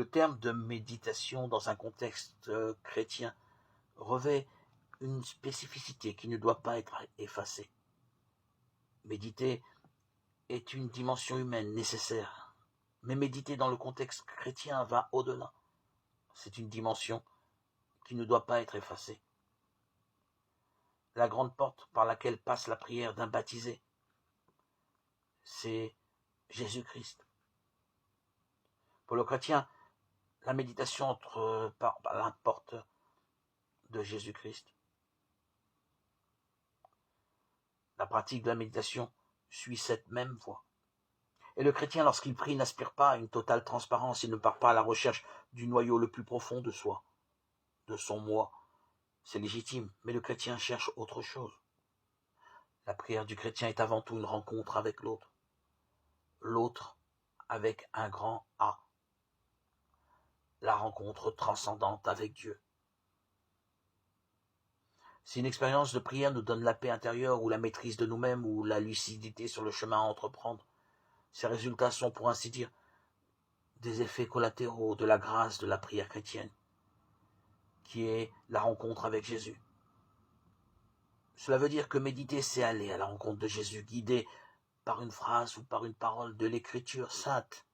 Le terme de méditation dans un contexte chrétien revêt une spécificité qui ne doit pas être effacée. Méditer est une dimension humaine nécessaire, mais méditer dans le contexte chrétien va au-delà. C'est une dimension qui ne doit pas être effacée. La grande porte par laquelle passe la prière d'un baptisé, c'est Jésus-Christ. Pour le chrétien, la méditation entre par la porte de Jésus-Christ. La pratique de la méditation suit cette même voie. Et le chrétien, lorsqu'il prie, n'aspire pas à une totale transparence, il ne part pas à la recherche du noyau le plus profond de soi, de son moi. C'est légitime, mais le chrétien cherche autre chose. La prière du chrétien est avant tout une rencontre avec l'autre. L'autre avec un grand A. La rencontre transcendante avec Dieu. Si une expérience de prière nous donne la paix intérieure ou la maîtrise de nous-mêmes ou la lucidité sur le chemin à entreprendre, ces résultats sont, pour ainsi dire, des effets collatéraux de la grâce de la prière chrétienne, qui est la rencontre avec Jésus. Cela veut dire que méditer, c'est aller à la rencontre de Jésus, guidé par une phrase ou par une parole de l'Écriture sainte,